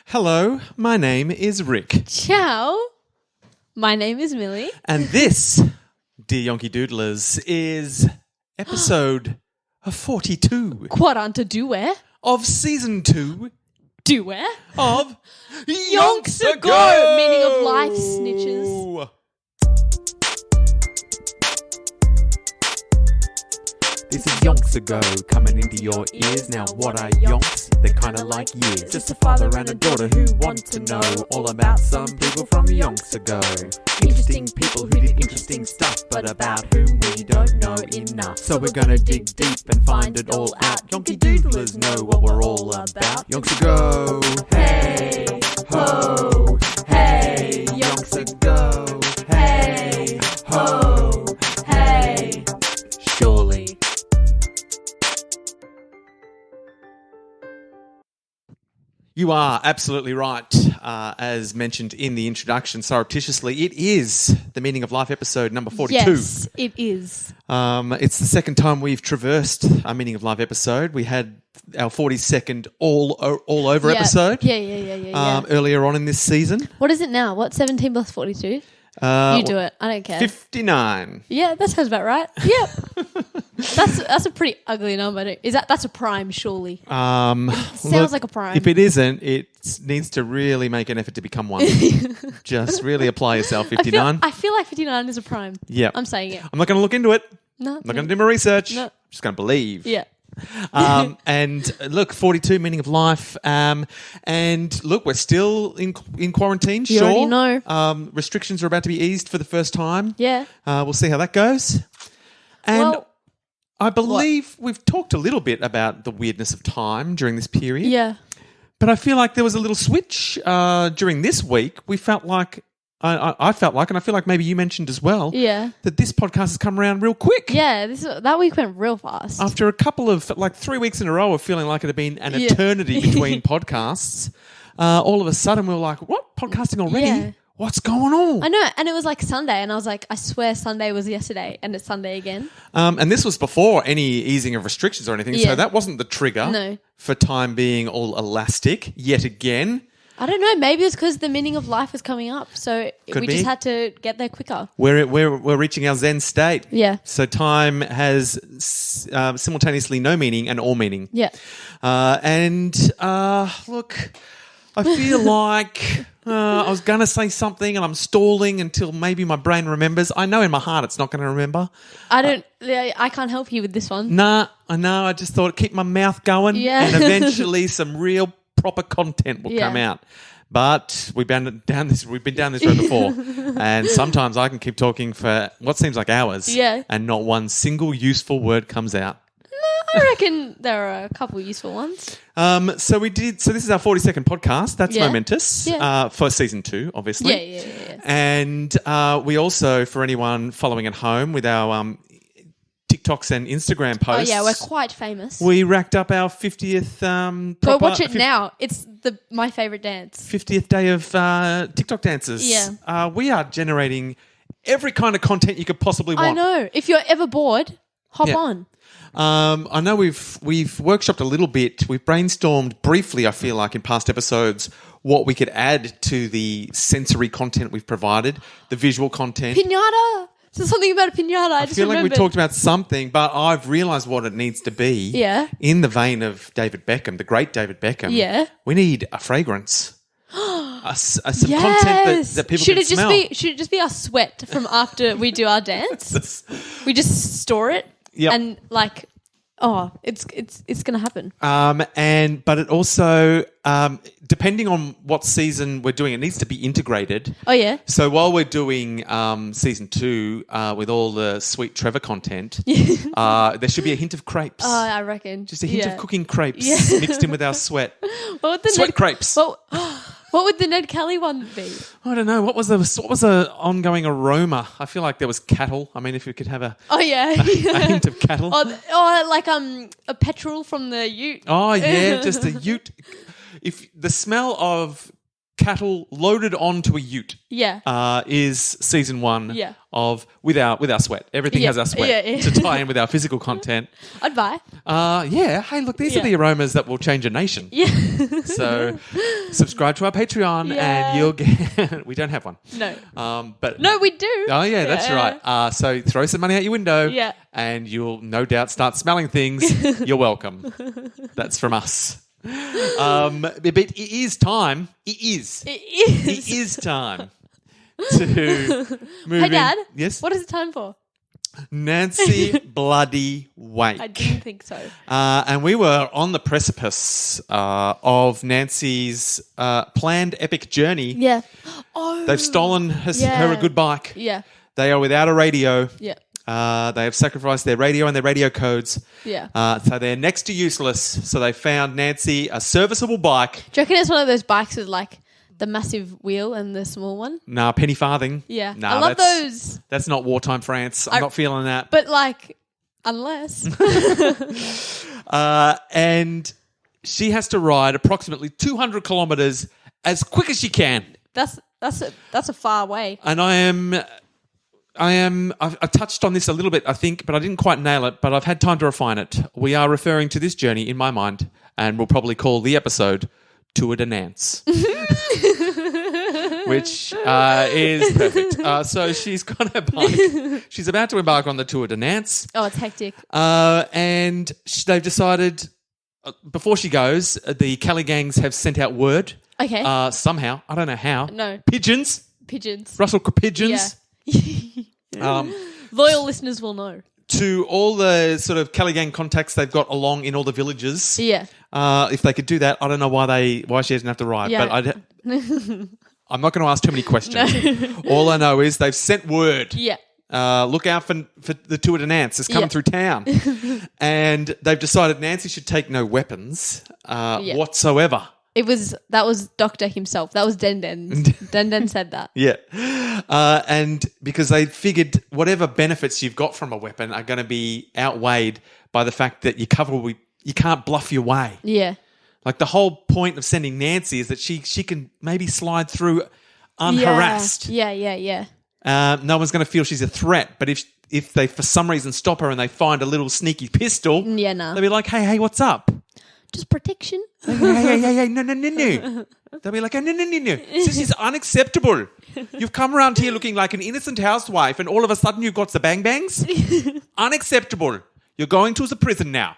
Hello, my name is Rick. Ciao. My name is Millie. And this, dear Yonky Doodlers, is episode 42 42 of season 2 of Yonks Ago, meaning of life, snitches. This is Yonks Ago, coming into your ears. Now what are yonks? They're kinda like years. Just a father and a daughter who want to know all about some people from Yonks Ago. Interesting people who did interesting stuff, but about whom we don't know enough. So we're gonna dig deep and find it all out. Yonky Doodlers know what we're all about. Yonks Ago, hey, ho, hey, Yonks Ago, hey, ho, hey, surely. You are absolutely right. As mentioned in the introduction surreptitiously, it is the Meaning of Life episode number 42. Yes, it is. It's the second time we've traversed a Meaning of Life episode. We had our 42nd all over episode. Yeah. Earlier on in this season. What is it now? What, 17 plus 42? You do it. I don't care. 59. Yeah, that sounds about right. Yep. That's a pretty ugly number. That's a prime, surely? Sounds like a prime. If it isn't, it needs to really make an effort to become one. Just really apply yourself, 59. I feel like 59 is a prime. Yeah. I'm saying it. I'm not going to look into it. No. I'm not going to do my research. No. I'm just going to believe. Yeah. And look, 42, Meaning of Life. And look, we're still in quarantine, You sure. already know. Restrictions are about to be eased for the first time. Yeah. We'll see how that goes. And Well, I believe we've talked a little bit about the weirdness of time during this period. yeah. But I feel like there was a little switch during this week. We felt like, I felt like, and I feel like maybe you mentioned as well, Yeah. that this podcast has come around real quick. Yeah, that week went real fast. After a couple of, 3 weeks in a row of feeling like it had been an Yeah. eternity between podcasts, all of a sudden we were like, what? Podcasting already? Yeah. What's going on? I know, and it was like Sunday, and I was like, I swear Sunday was yesterday, and it's Sunday again. And this was before any easing of restrictions or anything, so Yeah. that wasn't the trigger No. for time being all elastic yet again. I don't know, maybe it's because the meaning of life is coming up, so Could we be. just had to get there quicker. We're reaching our Zen state. Yeah. So time has simultaneously no meaning and all meaning. Yeah. Look, I feel like I was going to say something and I'm stalling until maybe my brain remembers. I know in my heart it's not going to remember. I can't help you with this one. Nah, I know. I just thought keep my mouth going Yeah. and eventually some real proper content will Yeah. come out. But we've been down this road before. And sometimes I can keep talking for what seems like hours. Yeah. And not one single useful word comes out. I reckon there are a couple useful ones. So this is our 42nd podcast. That's Yeah. momentous. Yeah. For season 2, obviously. Yeah. And we also, for anyone following at home with our TikToks and Instagram posts. Oh, yeah, we're quite famous. We racked up our 50th Go watch it now. It's my favourite dance. 50th day of TikTok dances. Yeah. We are generating every kind of content you could possibly want. I know. If you're ever bored, hop Yeah. on. I know we've workshopped a little bit. We've brainstormed briefly, I feel like, in past episodes, what we could add to the sensory content we've provided, the visual content. Pinata. So something about a pinata. I just feel like we remembered. talked about something, but I've realised what it needs to be. Yeah. In the vein of David Beckham, the great David Beckham. Yeah. We need a fragrance. Some Yes. content that people should can it just smell. Should it just be our sweat from after we do our dance? We just store it. Yep. And it's gonna happen. But it also, depending on what season we're doing, it needs to be integrated. Oh yeah. So while we're doing season 2 with all the sweet Trevor content, there should be a hint of crepes. I reckon. Just a hint of cooking crepes Yeah. mixed in with our sweat. What would the Sweat crepes. What would the Ned Kelly one be? I don't know. What was the ongoing aroma? I feel like there was cattle. I mean, if we could have a hint of cattle. Like a petrol from the ute. Oh yeah, just a ute. If the smell of cattle loaded onto a ute. Yeah. Is season 1 Yeah. of with our sweat. Everything has our sweat to tie in with our physical content. I'd buy. Yeah. Hey, look, these are the aromas that will change a nation. Yeah. So subscribe to our Patreon and you'll get... We don't have one. No. But No, we do. Oh, yeah, that's right. So throw some money out your window and you'll no doubt start smelling things. You're welcome. That's from us. But it is time. It is time to move Hey, Dad. in. Yes? What is it time for? Nancy Bloody Wake. I didn't think so. And we were on the precipice of Nancy's planned epic journey. Yeah. Oh. They've stolen her a good bike. Yeah. They are without a radio. Yeah. They have sacrificed their radio and their radio codes. Yeah. So they're next to useless. So they found Nancy a serviceable bike. Do you reckon it's one of those bikes with like the massive wheel and the small one? Nah, penny farthing. Yeah. Nah, I love those. That's not wartime France. I'm not feeling that. But like, unless. And she has to ride approximately 200 kilometres as quick as she can. That's a far way. And I've touched on this a little bit, I think, but I didn't quite nail it, but I've had time to refine it. We are referring to this journey in my mind, and we'll probably call the episode Tour de Nance, which is perfect. So she's got her bike. She's about to embark on the Tour de Nance. Oh, it's hectic. And they've decided, before she goes, the Kelly gangs have sent out word. Okay. Somehow. I don't know how. No. Pigeons. Russell pigeons. Yeah. Loyal listeners will know. To all the sort of Kelly gang contacts they've got along in all the villages. Yeah. If they could do that, I don't know why she doesn't have to ride. Yeah. But I'm not going to ask too many questions. No. All I know is they've sent word. Yeah. Look out for the Tour de Nance. It's coming through town. And they've decided Nancy should take no weapons whatsoever. That was Doctor himself. That was Den. Den said that. Yeah. And because they figured whatever benefits you've got from a weapon are going to be outweighed by the fact that you can't bluff your way. Yeah. Like the whole point of sending Nancy is that she can maybe slide through unharassed. Yeah. No one's going to feel she's a threat. But if they for some reason stop her and they find a little sneaky pistol, they'll be like, hey, what's up? Just protection. Hey, no. They'll be like, no. This is unacceptable. You've come around here looking like an innocent housewife and all of a sudden you've got the bang-bangs? Unacceptable. You're going to the prison now.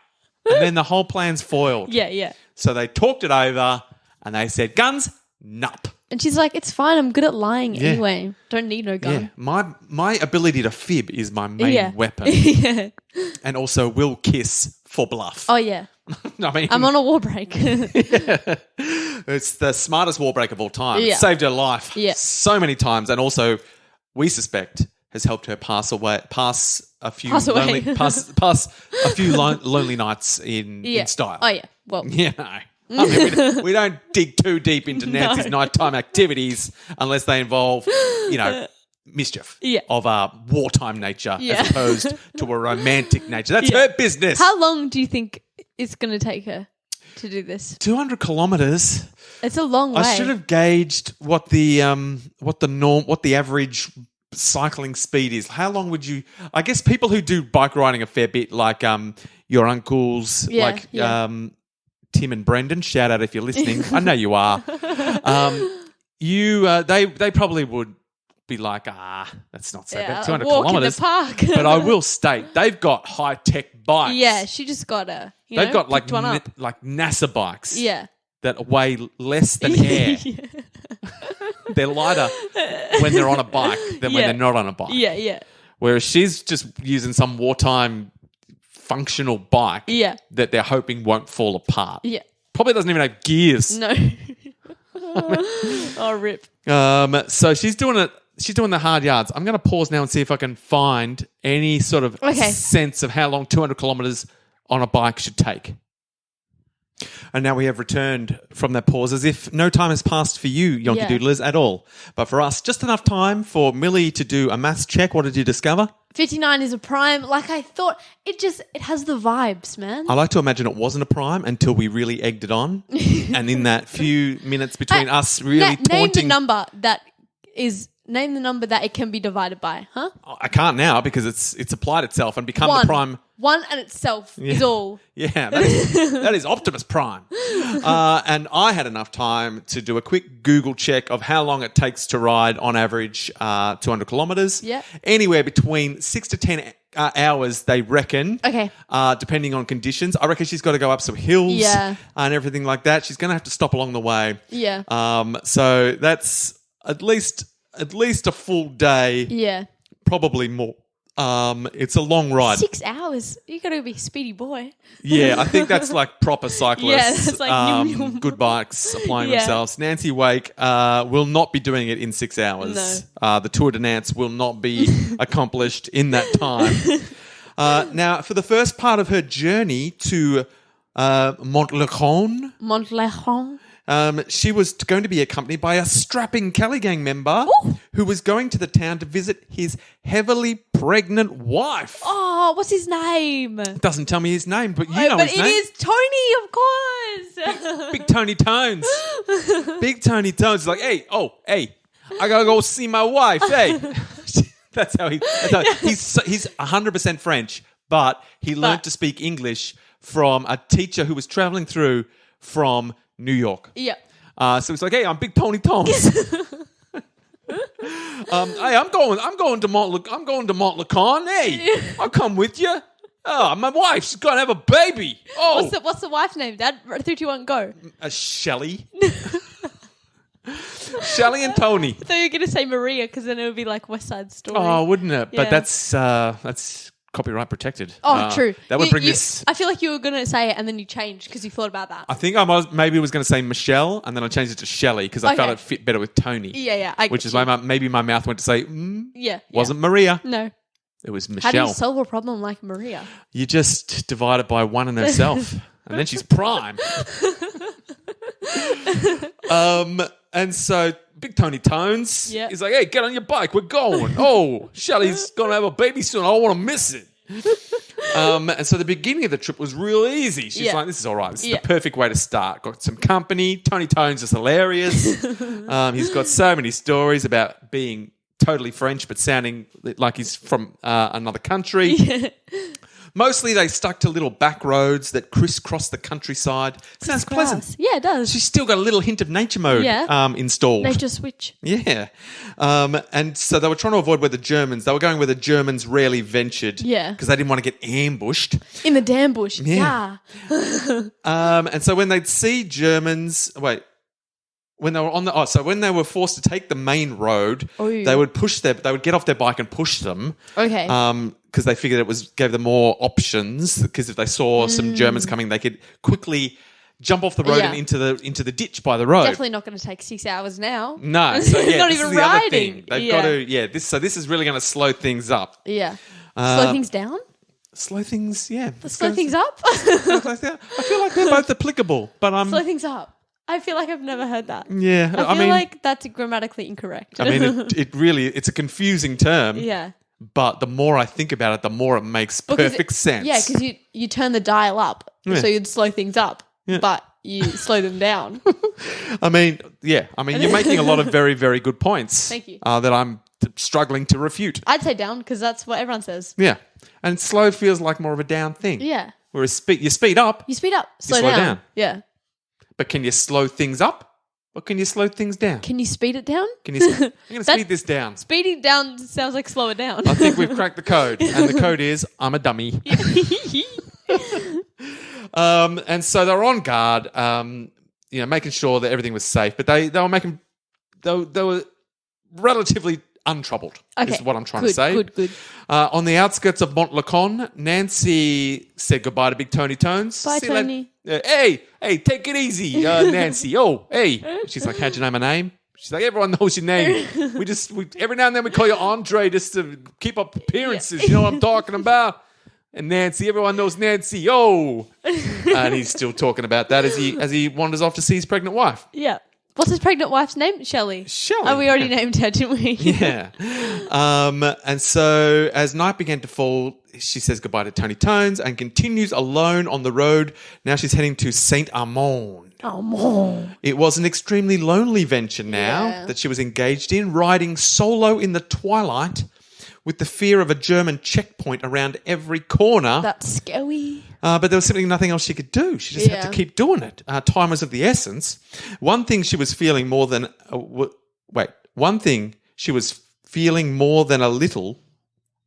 And then the whole plan's foiled. Yeah. So they talked it over and they said, guns, nup. And she's like, it's fine. I'm good at lying anyway. Don't need no gun. Yeah. My ability to fib is my main weapon. Yeah. And also will kiss for bluff. Oh, yeah. I mean, I'm on a war break. It's the smartest war break of all time. Yeah. Saved her life so many times, and also we suspect has helped her pass a few lonely nights in style. Oh yeah. Well. Yeah. No. I mean, we don't dig too deep into Nancy's nighttime activities unless they involve, mischief of a wartime nature as opposed to a romantic nature. That's her business. How long do you think it's going to take her to do this? 200 kilometres. It's a long way. I should have gauged what the average cycling speed is. How long would you? I guess people who do bike riding a fair bit, like your uncles, Tim and Brendan. Shout out if you're listening. I know you are. They probably would be like, that's not so bad. 200 kilometres. In the park. But I will state, they've got high-tech bikes. Yeah, she just got they've got like NASA bikes. Yeah. That weigh less than air. They're lighter when they're on a bike than when they're not on a bike. Yeah. Whereas she's just using some wartime functional bike that they're hoping won't fall apart. Yeah. Probably doesn't even have gears. No. Oh, rip. So she's doing it. She's doing the hard yards. I'm going to pause now and see if I can find any sort of sense of how long 200 kilometres on a bike should take. And now we have returned from that pause as if no time has passed for you, Yonky Doodlers, at all. But for us, just enough time for Millie to do a maths check. What did you discover? 59 is a prime. Like I thought, it has the vibes, man. I like to imagine it wasn't a prime until we really egged it on. And in that few minutes between us really taunting... Name the number that it can be divided by, huh? I can't now because it's applied itself and become the prime... One and itself is all. Yeah, that is Optimus Prime. And I had enough time to do a quick Google check of how long it takes to ride on average 200 kilometres. Yeah. Anywhere between 6 to 10 hours, they reckon. Okay. Depending on conditions. I reckon she's got to go up some hills and everything like that. She's going to have to stop along the way. Yeah. So that's at least a full day. Yeah. Probably more. It's a long ride. 6 hours. You got to be a speedy boy. Yeah, I think that's like proper cyclists. Yeah, that's like good bikes applying themselves. Nancy Wake will not be doing it in 6 hours. No. The Tour de Nance will not be accomplished in that time. Now, for the first part of her journey to Montlejon, she was going to be accompanied by a strapping Kelly Gang member who was going to the town to visit his heavily pregnant wife. Oh, what's his name? It doesn't tell me his name, but you know his name. But it is Tony, of course. Big Tony Tones. Big Tony Tones is like, hey, I gotta go see my wife. Hey, that's how he's 100% French, but he learned to speak English from a teacher who was traveling through from New York. Yeah. So it's like, hey, I'm Big Tony Tones. Hey, I'm going to Montlejon. Hey, I'll come with you. Oh, my wife, she's gonna have a baby. Oh, what's the wife's name, Dad? 3, 2, 1, go. Shelley. Shelley and Tony. I thought you were gonna say Maria because then it would be like West Side Story. Oh, wouldn't it? Yeah. But that's copyright protected. Oh, true. That would bring this. I feel like you were going to say it and then you changed because you thought about that. I think I was going to say Michelle and then I changed it to Shelley because I felt it fit better with Tony. Yeah. Which is why maybe my mouth went to say, wasn't Maria. No. It was Michelle. How do you solve a problem like Maria? You just divide it by one in herself and then she's prime. And so Big Tony Tones is like, hey, get on your bike. We're going. Oh, Shelley's going to have a baby soon. I don't want to miss it. And so the beginning of the trip was real easy. She's like, this is all right. This is the perfect way to start. Got some company. Tony Tones is hilarious. He's got so many stories about being totally French but sounding like he's from another country. Yeah. Mostly they stuck to little back roads that crisscross the countryside. Sounds pleasant. Yeah, it does. She's still got a little hint of nature mode installed. Nature switch. Yeah. And so they were trying to avoid they were going where the Germans rarely ventured. Yeah. Because they didn't want to get ambushed. In the damn bush. Yeah. And so when they'd see Germans... When they were when they were forced to take the main road, they would get off their bike and push them. Okay. Because they figured gave them more options. Because if they saw some Germans coming, they could quickly jump off the road and into the ditch by the road. Definitely not going to take 6 hours now. No. So not this even is the riding. other thing. They've got to. This is really going to slow things up. Yeah. Slow things down. Slow things. Yeah. Slow things up. I feel like they're both applicable, but slow things up. I feel like I've never heard that. Yeah. I feel like that's grammatically incorrect. I mean, it's a confusing term. Yeah. But the more I think about it, the more it makes perfect sense. Yeah, because you turn the dial up, so you'd slow things up, but you slow them down. I mean, you're making a lot of very, very good points. Thank you. That I'm struggling to refute. I'd say down because that's what everyone says. Yeah. And slow feels like more of a down thing. Yeah. Whereas you speed up. You slow down. Yeah. But can you slow things up or can you slow things down? Can you speed it down? I'm going to speed this down. Speeding down sounds like slow it down. I think we've cracked the code. And the code is, I'm a dummy. And so they were on guard, making sure that everything was safe. But they were relatively untroubled, is what I'm trying to say. Good. On the outskirts of Montlejon, Nancy said goodbye to Big Tony Tones. Bye, Tony. Hey, take it easy, Nancy. Oh, hey. She's like, how'd you know my name? She's like, everyone knows your name. We every now and then we call you Andre just to keep up appearances. You know what I'm talking about? And Nancy, everyone knows Nancy. Oh, and he's still talking about that as he wanders off to see his pregnant wife. Yeah. What's his pregnant wife's name? Shelley. Oh, we already named her, didn't we? Yeah. And so as night began to fall, she says goodbye to Tony Tones and continues alone on the road. Now she's heading to Saint Armand. It was an extremely lonely venture now that she was engaged in, riding solo in the twilight with the fear of a German checkpoint around every corner. That's scary. But there was simply nothing else she could do. She just had to keep doing it. Time was of the essence. One thing she was feeling more than a little.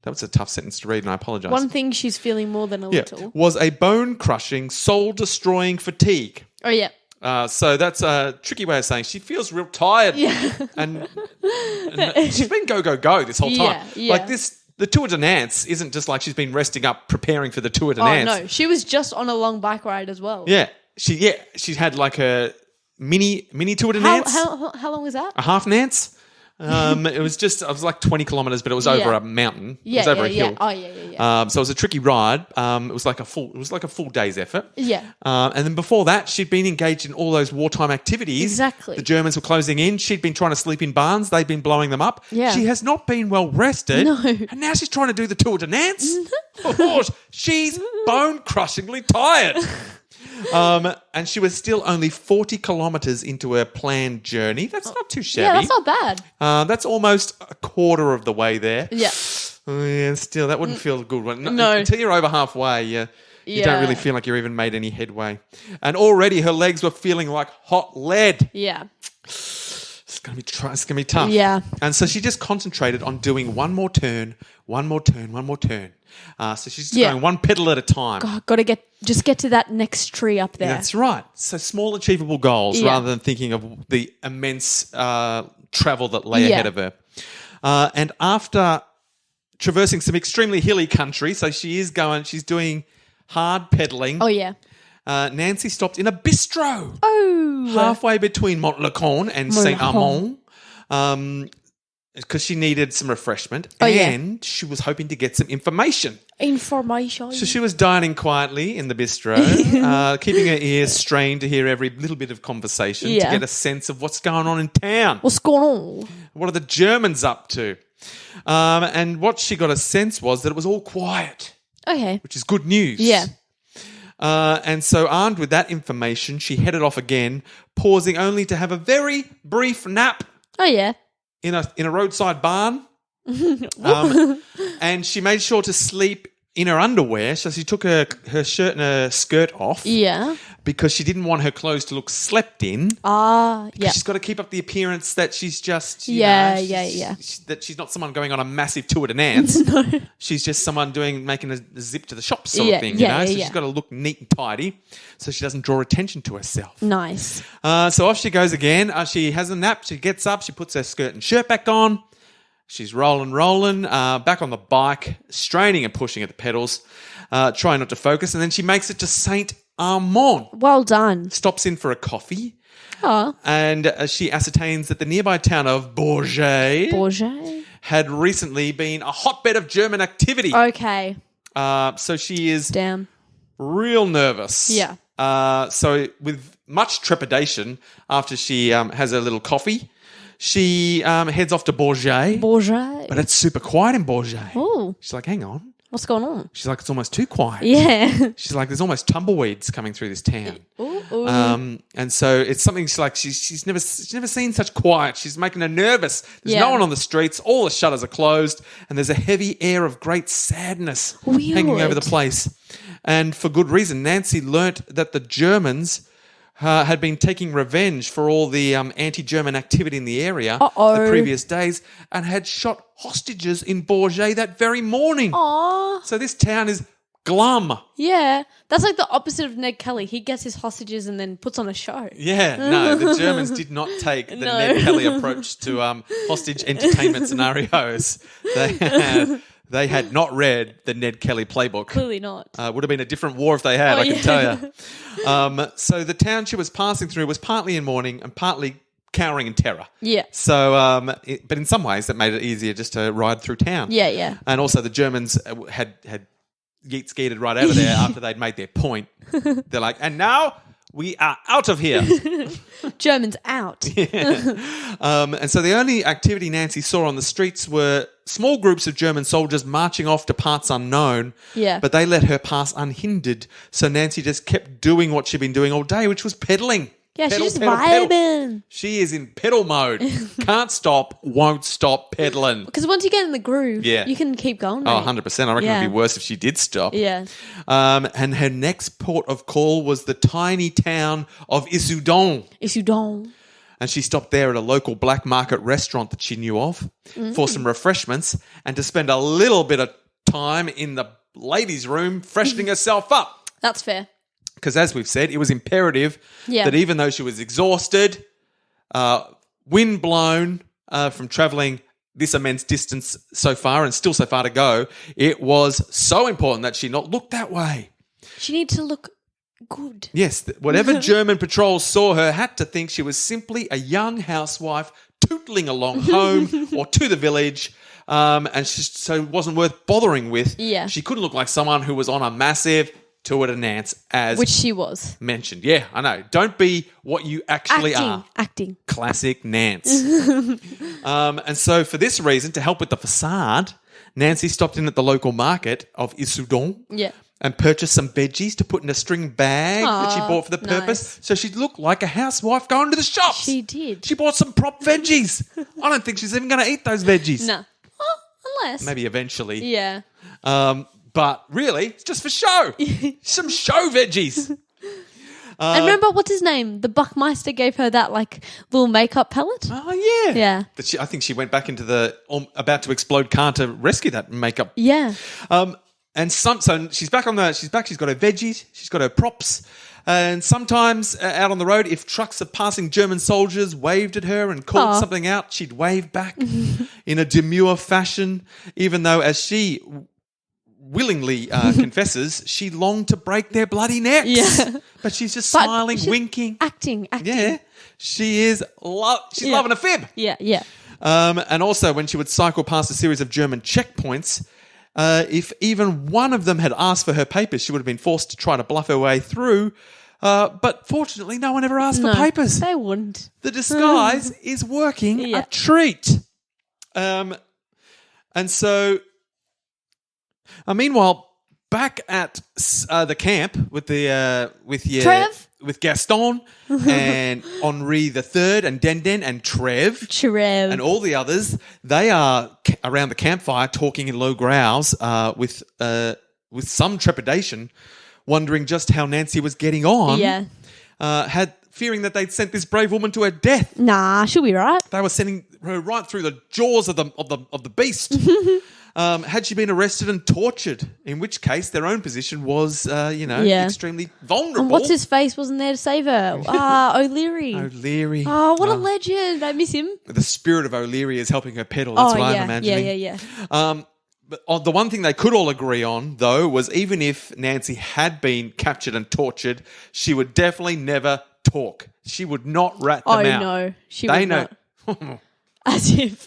That was a tough sentence to read, and I apologise. One thing she's feeling more than a little was a bone-crushing, soul-destroying fatigue. Oh, yeah. So that's a tricky way of saying she feels real tired. Yeah. And she's been go this whole time. Yeah. Like the Tour de Nance isn't just like she's been resting up preparing for the Tour de Nance. Oh, no. She was just on a long bike ride as well. Yeah. She had like a mini Tour de Nance. How long was that? A half Nance. It was like 20 kilometres, but it was over a mountain. It was over a hill. Oh, yeah. So it was a tricky ride. It was like a full day's effort. Yeah. And then before that, she'd been engaged in all those wartime activities. Exactly. The Germans were closing in. She'd been trying to sleep in barns. They'd been blowing them up. Yeah. She has not been well rested. No. And now she's trying to do the Tour de Nance. Oh, she's bone-crushingly tired. And she was still only 40 kilometres into her planned journey. That's not too shabby. Yeah, that's not bad. That's almost a quarter of the way there. Yeah. Yeah, still, that wouldn't feel good. No. Until you're over halfway, you don't really feel like you've even made any headway. And already her legs were feeling like hot lead. Yeah. It's going to be tough. Yeah. And so she just concentrated on doing one more turn. So she's just going one pedal at a time. God, got to get to that next tree up there. That's right. So small achievable goals rather than thinking of the immense travel that lay ahead of her. And after traversing some extremely hilly country, so she's doing hard pedaling. Oh, yeah. Nancy stopped in a bistro. Oh. Halfway between Montlecorne and Saint Armand. Because she needed some refreshment and she was hoping to get some information. Information. So she was dining quietly in the bistro, keeping her ears strained to hear every little bit of conversation to get a sense of what's going on in town. What's going on? What are the Germans up to? And what she got a sense was that it was all quiet. Okay. Which is good news. Yeah. And so armed with that information, she headed off again, pausing only to have a very brief nap. Oh, yeah. In a roadside barn. And she made sure to sleep in her underwear. So she took her shirt and her skirt off. Yeah. Because she didn't want her clothes to look slept in. Yeah. She's got to keep up the appearance that she's just, that she's not someone going on a massive tour de Nance. No. She's just someone making a zip to the shop sort of thing, So she's got to look neat and tidy so she doesn't draw attention to herself. Nice. So off she goes again. She has a nap. She gets up. She puts her skirt and shirt back on. She's rolling, back on the bike, straining and pushing at the pedals, trying not to focus. And then she makes it to Saint Armand. Well done. Stops in for a coffee. Oh. And she ascertains that the nearby town of Bourget had recently been a hotbed of German activity. Okay. So she is real nervous. Yeah. So with much trepidation, after she has a little coffee, she heads off to Bourget. But it's super quiet in Bourget. Oh. She's like, hang on. What's going on? She's like, it's almost too quiet. Yeah. She's like, there's almost tumbleweeds coming through this town. Ooh. And so it's something she's never seen such quiet. She's making her nervous. There's no one on the streets. All the shutters are closed. And there's a heavy air of great sadness hanging over the place. And for good reason. Nancy learnt that the Germans had been taking revenge for all the anti-German activity in the area the previous days and had shot hostages in Bourget that very morning. Aww. So this town is glum. Yeah. That's like the opposite of Ned Kelly. He gets his hostages and then puts on a show. Yeah. No, the Germans did not take the Ned Kelly approach to hostage entertainment scenarios. They had not read the Ned Kelly playbook. Clearly not. Would have been a different war if they had, I can tell you. So the town she was passing through was partly in mourning and partly cowering in terror. Yeah. So, but in some ways that made it easier just to ride through town. Yeah. And also the Germans had yeet-skeeted right out of there after they'd made their point. They're like, and now we are out of here. Germans out. And so the only activity Nancy saw on the streets were small groups of German soldiers marching off to parts unknown. Yeah. But they let her pass unhindered. So Nancy just kept doing what she'd been doing all day, which was pedaling. Yeah, Pedal, she's just pedal, pedal. vibing. She is in pedal mode. Can't stop, won't stop pedaling. Because once you get in the groove, you can keep going. Oh, mate. 100%. I reckon it'd be worse if she did stop. Yeah. And her next port of call was the tiny town of Issoudun. Issoudun. And she stopped there at a local black market restaurant that she knew of for some refreshments and to spend a little bit of time in the ladies' room freshening herself up. That's fair. Because as we've said, it was imperative that even though she was exhausted, wind blown from travelling this immense distance so far and still so far to go, it was so important that she not look that way. She needed to look good. Yes, whatever German patrols saw her had to think she was simply a young housewife tootling along home or to the village, and so it wasn't worth bothering with. Yeah. She couldn't look like someone who was on a massive tour to Nance, as which she was mentioned. Yeah, I know. Don't be what you actually are. Acting. Classic Nance. And so for this reason, to help with the facade, Nancy stopped in at the local market of Issoudun. Yeah. And purchased some veggies to put in a string bag that she bought for the purpose. Nice. So she'd look like a housewife going to the shops. She did. She bought some prop veggies. I don't think she's even going to eat those veggies. No. Well, unless. Maybe eventually. Yeah. But really, it's just for show. Some show veggies. And remember, what's his name? The Buckmeister gave her that like little makeup palette. Oh, yeah. Yeah. But I think she went back into the about to explode car to rescue that makeup. Yeah. And so she's back. She's back. She's got her veggies. She's got her props. And sometimes out on the road, if trucks of passing German soldiers waved at her and called something out, she'd wave back in a demure fashion, even though, as she willingly confesses, she longed to break their bloody necks. Yeah. But she's just smiling, winking. Acting. Yeah. She is she's loving a fib. Yeah, yeah. And also when she would cycle past a series of German checkpoints, if even one of them had asked for her papers, she would have been forced to try to bluff her way through. But fortunately, no one ever asked for papers. They wouldn't. The disguise is working a treat. And so, meanwhile, back at the camp with with Gaston and Henri III and Denden and Trev and all the others, they are around the campfire talking in low growls with some trepidation, wondering just how Nancy was getting on. Yeah. Fearing that they'd sent this brave woman to her death. Nah, she'll be right. They were sending her right through the jaws of the beast. Had she been arrested and tortured, in which case their own position was, extremely vulnerable. And what's his face wasn't there to save her? O'Leary. O'Leary. Oh, what a legend. I miss him. The spirit of O'Leary is helping her pedal. That's what I'm imagining. Yeah. But the one thing they could all agree on, though, was even if Nancy had been captured and tortured, she would definitely never talk. She would not rat them out. Oh, no. She they would know. not. As if.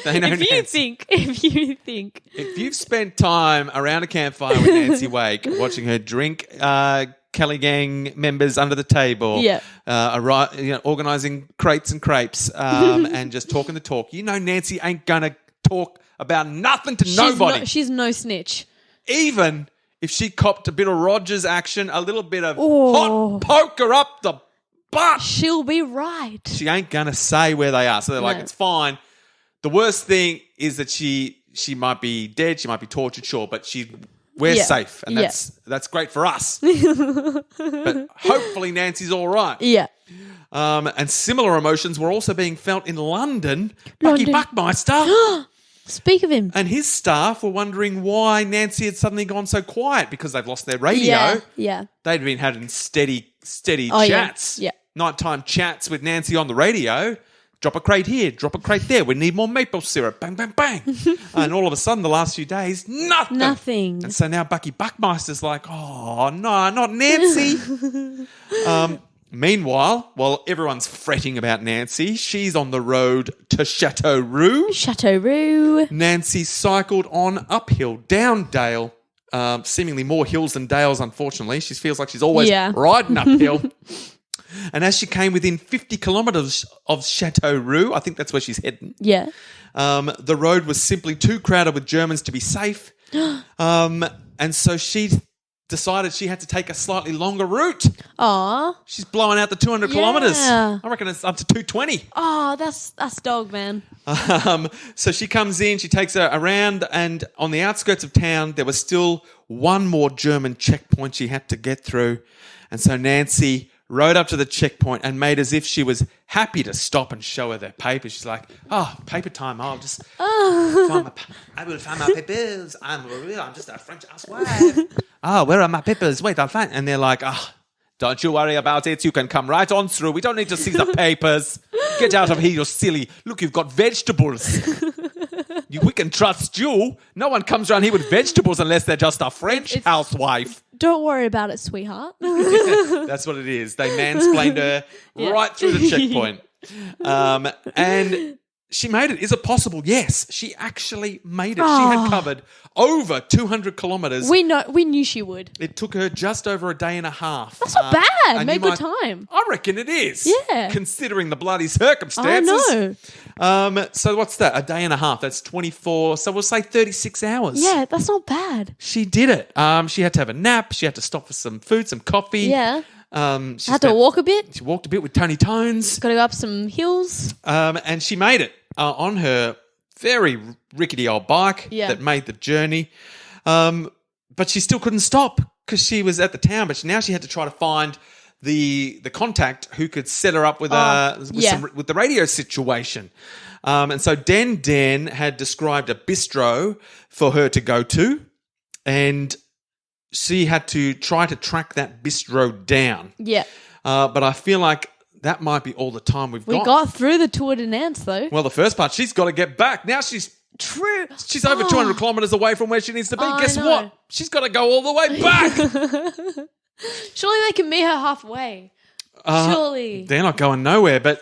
They know if you think. If you've spent time around a campfire with Nancy Wake, watching her drink Kelly Gang members under the table, organising crates and crepes, and just talking the talk, Nancy ain't going to talk about nothing to nobody. She's no snitch. Even if she copped a bit of Rogers action, a little bit of hot poker up the butt, she'll be right. She ain't going to say where they are. So they're like, it's fine. The worst thing is that she might be dead, she might be tortured, sure, but we're safe, and that's great for us. But hopefully Nancy's all right. Yeah. And similar emotions were also being felt in London. Bucky Buckmeister. Speak of him. And his staff were wondering why Nancy had suddenly gone so quiet because they've lost their radio. Yeah. They'd been having steady chats. Yeah. Nighttime chats with Nancy on the radio. Drop a crate here, drop a crate there. We need more maple syrup. Bang, bang, bang. And all of a sudden, the last few days, nothing. And so now Bucky Buckmeister's like, oh, no, not Nancy. Meanwhile, while everyone's fretting about Nancy, she's on the road to Châteauroux. Châteauroux. Nancy cycled on uphill, down dale, seemingly more hills than dales, unfortunately. She feels like she's always riding uphill. And as she came within 50 kilometres of Châteauroux, I think that's where she's heading. Yeah. The road was simply too crowded with Germans to be safe. And so she decided she had to take a slightly longer route. Aw. She's blowing out the 200 kilometres. I reckon it's up to 220. Oh, that's dog, man. So she comes in, she takes her around, and on the outskirts of town, there was still one more German checkpoint she had to get through. And so Nancy rode up to the checkpoint and made as if she was happy to stop and show her their papers. She's like, paper time. I will find my papers. I'm just a French housewife. Where are my papers? Wait, I'll find. And they're like, don't you worry about it. You can come right on through. We don't need to see the papers. Get out of here, you're silly. Look, you've got vegetables. We can trust you. No one comes around here with vegetables unless they're just a French housewife. Don't worry about it, sweetheart. That's what it is. They mansplained her right through the checkpoint. And she made it. Is it possible? Yes. She actually made it. She had covered over 200 kilometres. We knew she would. It took her just over a day and a half. That's not bad. Made good time. I reckon it is. Yeah. Considering the bloody circumstances. I know. So what's that? A day and a half. That's 24. So we'll say 36 hours. Yeah, that's not bad. She did it. She had to have a nap. She had to stop for some food, some coffee. Yeah. She had to walk a bit. She walked a bit with Tony Tones. Got to go up some hills. And she made it on her very rickety old bike that made the journey. But she still couldn't stop because she was at the town. But now she had to try to find the contact who could set her up with with the radio situation. And so Den had described a bistro for her to go to, and she had to try to track that bistro down. Yeah. But I feel like that might be all the time we've got. We got through the Tour de Nance, though. Well, the first part, she's got to get back. Now she's over 200 kilometres away from where she needs to be. Guess what? She's got to go all the way back. Surely they can meet her halfway. Surely. They're not going nowhere. But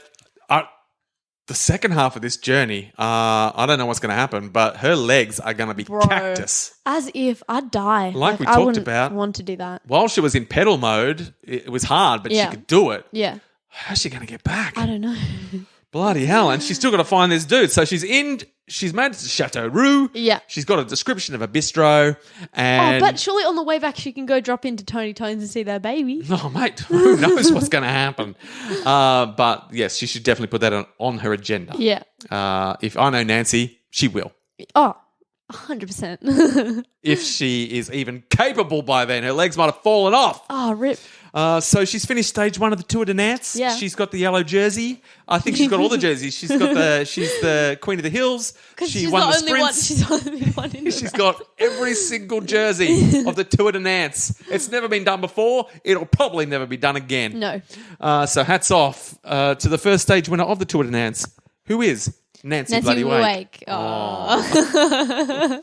the second half of this journey, I don't know what's going to happen, but her legs are going to be cactus. As if I'd die. Like we talked about. I want to do that. While she was in pedal mode, it was hard, but she could do it. Yeah. How's she going to get back? I don't know. Bloody hell. And she's still got to find this dude. So she's made it to Châteauroux. Yeah. She's got a description of a bistro. And but surely on the way back she can go drop into Tony Tones and see their baby. Oh, mate, who knows what's going to happen? But yes, she should definitely put that on her agenda. Yeah. If I know Nancy, she will. Oh, 100%. If she is even capable by then. Her legs might have fallen off. Oh, rip. So she's finished stage 1 of the Tour de Nance. Yeah. She's got the yellow jersey. I think she's got all the jerseys. She's the Queen of the Hills. She won the sprints. She's the only one in the She's got every single jersey of the Tour de Nance. It's never been done before. It'll probably never be done again. No. So hats off to the first stage winner of the Tour de Nance, who is Nancy Bloody Wake. Oh.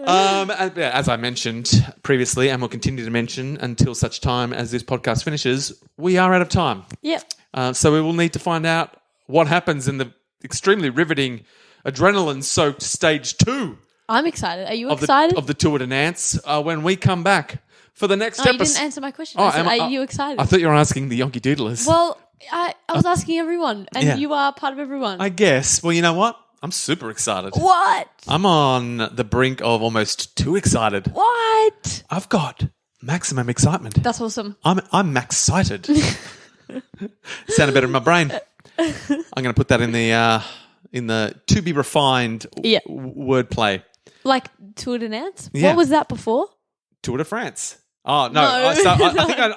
As I mentioned previously, and will continue to mention until such time as this podcast finishes, we are out of time. Yep. So we will need to find out what happens in the extremely riveting, adrenaline-soaked stage 2. I'm excited. Are you excited? Of the Tour de Nance when we come back for the next episode. You didn't answer my question. Are you excited? I thought you were asking the Yonky Doodlers. Well, I was asking everyone, and you are part of everyone. I guess. Well, you know what? I'm super excited. What? I'm on the brink of almost too excited. What? I've got maximum excitement. That's awesome. I'm max-cited. Sounded better in my brain. I'm going to put that in the to be refined wordplay. Like Tour de Nance? Yeah. What was that before? Tour de France. Oh no! I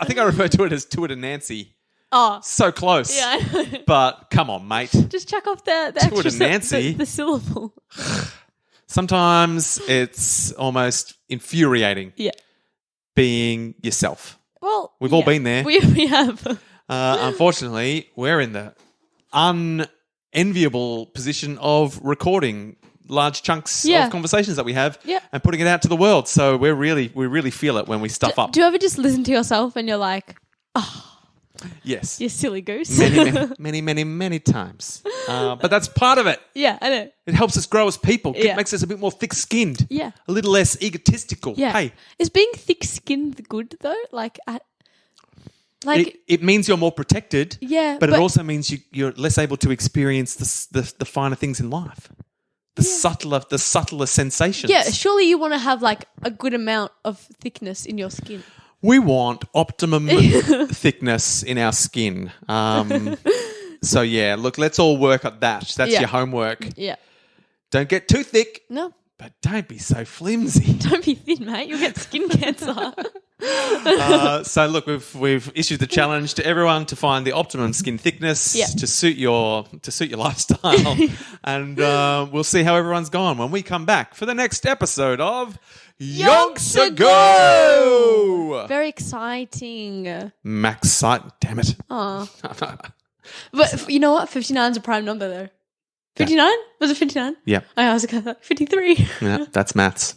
think I refer to it as Tour de Nancy. Oh, so close. Yeah, I know. But come on, mate. Just chuck off the Tour extra de Nancy. the syllable. Sometimes it's almost infuriating. Yeah. Being yourself. Well, we've all been there. We have. Unfortunately, we're in the unenviable position of recording large chunks of conversations that we have and putting it out to the world. So we really feel it when we stuff up. Do you ever just listen to yourself and you're like, oh, Yes. You silly goose. Many times. But that's part of it. Yeah, I know. It helps us grow as people. It Yeah. makes us a bit more thick-skinned. Yeah. A little less egotistical. Yeah. Hey. Is being thick-skinned good, though? It means you're more protected. Yeah. But it also means you're less able to experience the finer things in life. The subtler sensations. Yeah, surely you want to have like a good amount of thickness in your skin. We want optimum thickness in our skin. So yeah, look, let's all work at that. That's your homework. Yeah. Don't get too thick. No. But don't be so flimsy. Don't be thin, mate. You'll get skin cancer. So look, we've issued the challenge to everyone to find the optimum skin thickness to suit your lifestyle, and we'll see how everyone's gone when we come back for the next episode of Yonks Ago. Very exciting. Max sight, damn it. Oh. But you know what? 59 is a prime number though. 59? Was it 59? Yeah. I was 53. Yeah, that's maths.